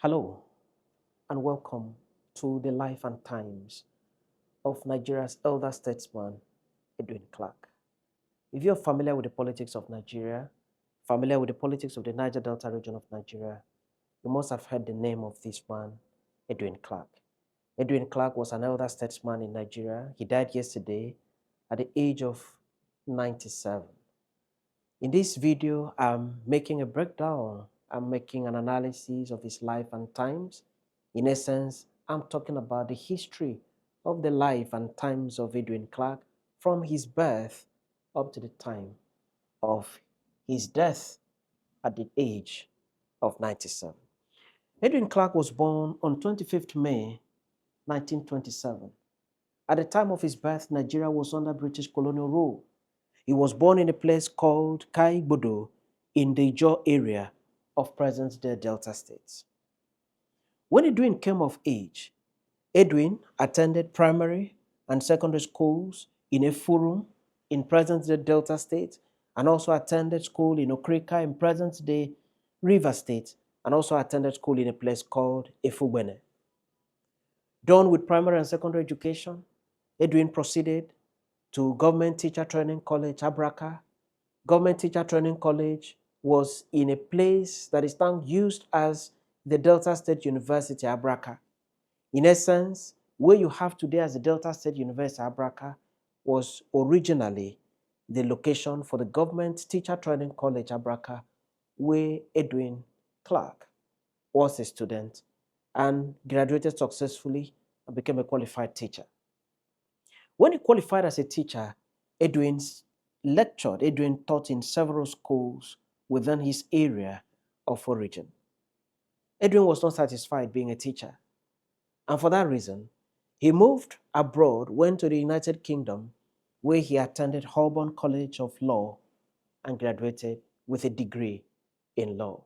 Hello and welcome to the life and times of Nigeria's elder statesman, Edwin Clark. If you're familiar with the politics of Nigeria, familiar with the politics of the Niger Delta region of Nigeria, you must have heard the name of this man, Edwin Clark. Edwin Clark was an elder statesman in Nigeria. He died yesterday at the age of 97. In this video, I'm making a breakdown. I'm making an analysis of his life and times. In essence, I'm talking about the history of the life and times of Edwin Clark from his birth up to the time of his death at the age of 97. Edwin Clark was born on 25th May 1927. At the time of his birth, Nigeria was under British colonial rule. He was born in a place called Kaigbodo in the Ijaw area of present-day Delta States. When Edwin came of age, Edwin attended primary and secondary schools in Efurum in present-day Delta State, and also attended school in Okrika in present-day River State, and also attended school in a place called Efugbene. Done with primary and secondary education, Edwin proceeded to Government Teacher Training College, Abraka. Government Teacher Training College was in a place that is now used as the Delta State University, Abraka. In essence, where you have today as the Delta State University, Abraka, was originally the location for the Government Teacher Training College, Abraka, where Edwin Clark was a student and graduated successfully and became a qualified teacher. When he qualified as a teacher, Edwin taught in several schools within his area of origin. Edwin was not satisfied being a teacher, and for that reason, he moved abroad, went to the United Kingdom, where he attended Holborn College of Law and graduated with a degree in law.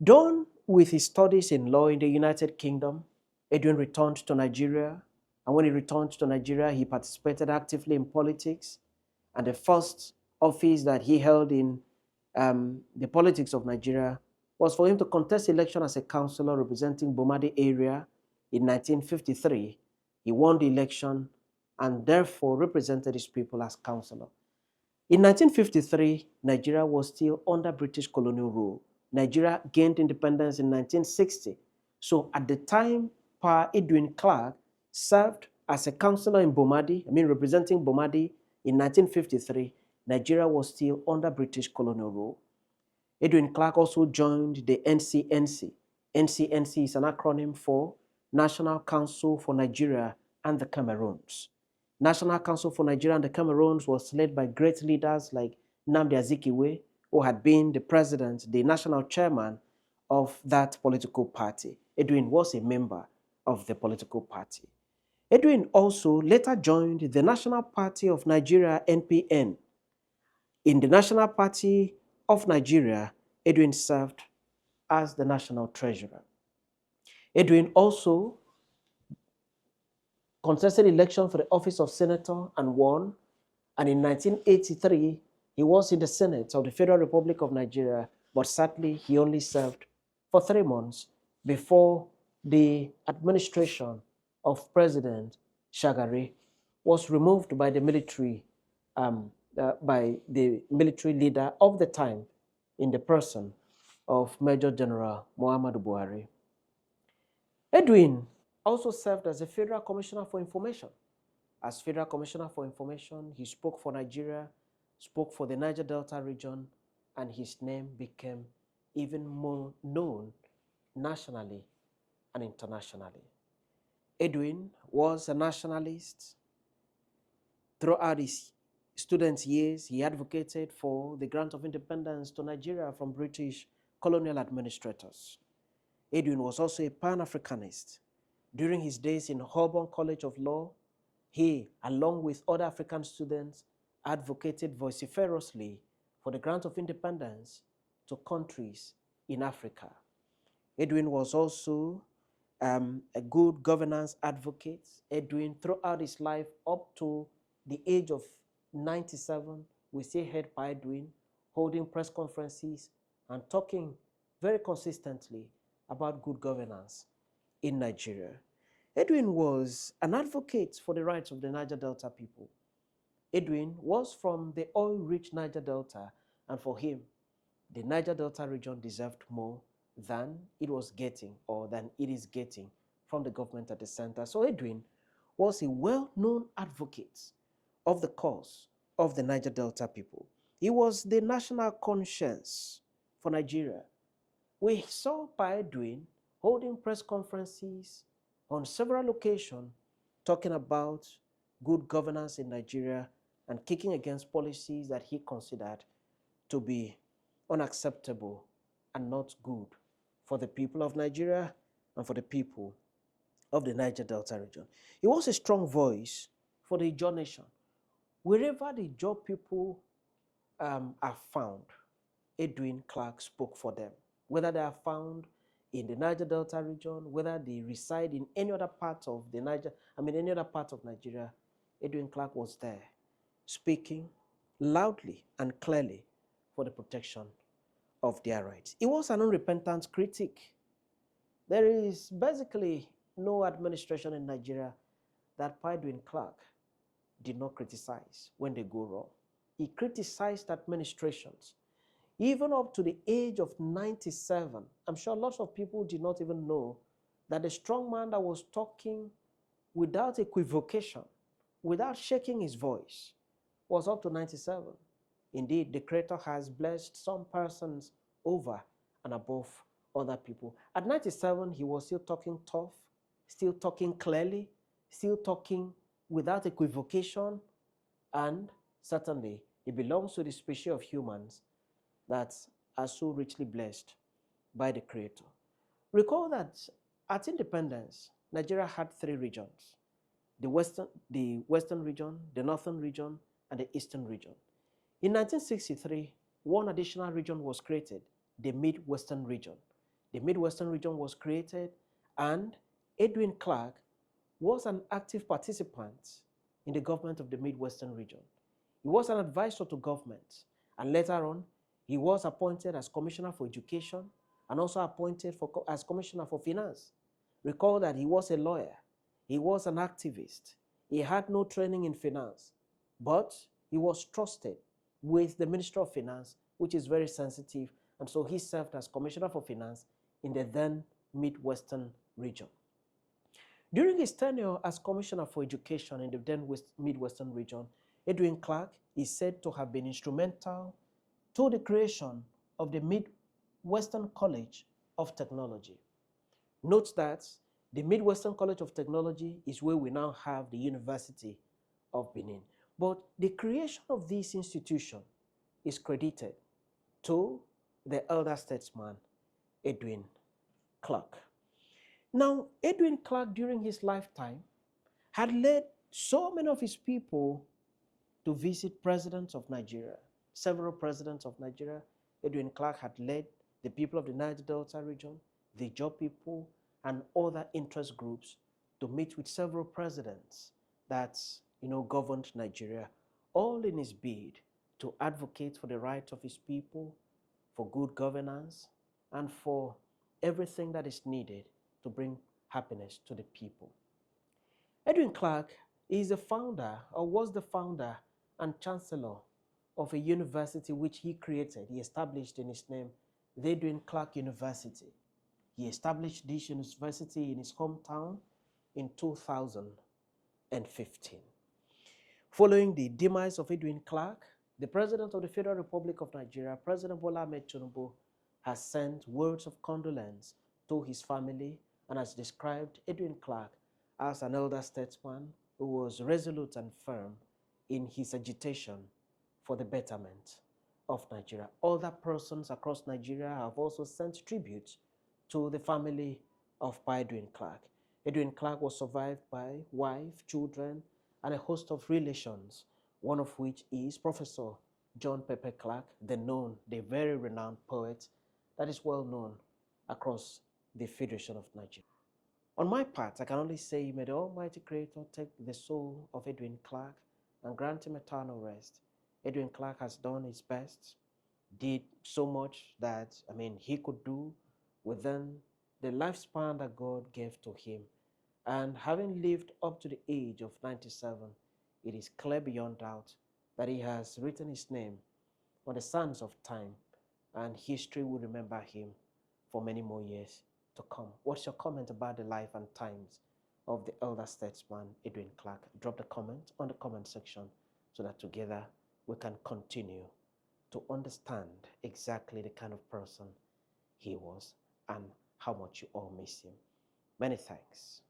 Done with his studies in law in the United Kingdom, Edwin returned to Nigeria. And when he returned to Nigeria, he participated actively in politics. And the first office that he held in the politics of Nigeria was for him to contest election as a councillor representing Bomadi area in 1953. He won the election and therefore represented his people as councillor. In 1953, Nigeria was still under British colonial rule. Nigeria gained independence in 1960. So at the time, Pa Edwin Clark served as a councillor in Bomadi, representing Bomadi in 1953, Nigeria was still under British colonial rule. Edwin Clark also joined the NCNC. NCNC is an acronym for National Council for Nigeria and the Cameroons. National Council for Nigeria and the Cameroons was led by great leaders like Nnamdi Azikiwe, who had been the president, the national chairman of that political party. Edwin was a member of the political party. Edwin also later joined the National Party of Nigeria, NPN. In the National Party of Nigeria, Edwin served as the national treasurer. Edwin also contested election for the office of senator and won. And in 1983, he was in the Senate of the Federal Republic of Nigeria, but sadly, he only served for 3 months before the administration of President Shagari was removed by the military leader of the time in the person of Major General Muhammadu Buhari. Edwin also served as a Federal Commissioner for Information. As Federal Commissioner for Information, he spoke for Nigeria, spoke for the Niger Delta region, and his name became even more known nationally and internationally. Edwin was a nationalist. Throughout his student years, he advocated for the grant of independence to Nigeria from British colonial administrators. Edwin was also a Pan-Africanist. During his days in Holborn College of Law, he, along with other African students, advocated vociferously for the grant of independence to countries in Africa. Edwin was also a good governance advocate. Edwin, throughout his life up to the age of 97, we still heard Edwin holding press conferences and talking very consistently about good governance in Nigeria. Edwin was an advocate for the rights of the Niger Delta people. Edwin was from the oil-rich Niger Delta, and for him, the Niger Delta region deserved more than it was getting or than it is getting from the government at the center. So Edwin was a well-known advocate of the cause of the Niger Delta people. He was the national conscience for Nigeria. We saw Pa Edwin holding press conferences on several occasions talking about good governance in Nigeria and kicking against policies that he considered to be unacceptable and not good for the people of Nigeria and for the people of the Niger Delta region. He was a strong voice for the Ijaw nation. Wherever the Ijaw people are found, Edwin Clark spoke for them. Whether they are found in the Niger Delta region, whether they reside in any other part of any other part of Nigeria, Edwin Clark was there, speaking loudly and clearly for the protection of their rights. He was an unrepentant critic. There is basically no administration in Nigeria that Edwin Clark did not criticize when they go wrong. He criticized administrations, even up to the age of 97. I'm sure lots of people did not even know that the strong man that was talking without equivocation, without shaking his voice, was up to 97. Indeed, the Creator has blessed some persons over and above other people. At 97, he was still talking tough, still talking clearly, still talking without equivocation, and certainly he belongs to the species of humans that are so richly blessed by the Creator. Recall that at independence, Nigeria had three regions: the Western region, the Northern region, and the Eastern region. In 1963, one additional region was created, the Midwestern region. The Midwestern region was created, and Edwin Clark was an active participant in the government of the Midwestern region. He was an advisor to government, and later on, he was appointed as Commissioner for Education and also appointed as Commissioner for Finance. Recall that he was a lawyer, he was an activist, he had no training in finance, but he was trusted with the Ministry of Finance, which is very sensitive, and so he served as Commissioner for Finance in the then Midwestern region. During his tenure as Commissioner for Education in the then Midwestern region, Edwin Clark is said to have been instrumental to the creation of the Midwestern College of Technology. Note that the Midwestern College of Technology is where we now have the University of Benin. But the creation of this institution is credited to the elder statesman, Edwin Clark. Now, Edwin Clark, during his lifetime, had led so many of his people to visit presidents of Nigeria. Several presidents of Nigeria, Edwin Clark had led the people of the Niger Delta region, the Ijaw people, and other interest groups to meet with several presidents that governed Nigeria, all in his bid to advocate for the rights of his people, for good governance, and for everything that is needed to bring happiness to the people. Edwin Clark is the founder, or was the founder and chancellor of a university which he created. He established in his name the Edwin Clark University. He established this university in his hometown in 2015. Following the demise of Edwin Clark, the President of the Federal Republic of Nigeria, President Bola Ahmed Tinubu, has sent words of condolence to his family and has described Edwin Clark as an elder statesman who was resolute and firm in his agitation for the betterment of Nigeria. Other persons across Nigeria have also sent tribute to the family of Edwin Clark. Edwin Clark was survived by wife, children, and a host of relations, one of which is Professor John Pepper Clark, the very renowned poet that is well known across the Federation of Nigeria. On my part, I can only say, may the Almighty Creator take the soul of Edwin Clark and grant him eternal rest. Edwin Clark has done his best, did so much that, he could do within the lifespan that God gave to him. And having lived up to the age of 97, it is clear beyond doubt that he has written his name on the sands of time, and history will remember him for many more years to come. What's your comment about the life and times of the elder statesman, Edwin Clark? Drop the comment on the comment section so that together we can continue to understand exactly the kind of person he was and how much you all miss him. Many thanks.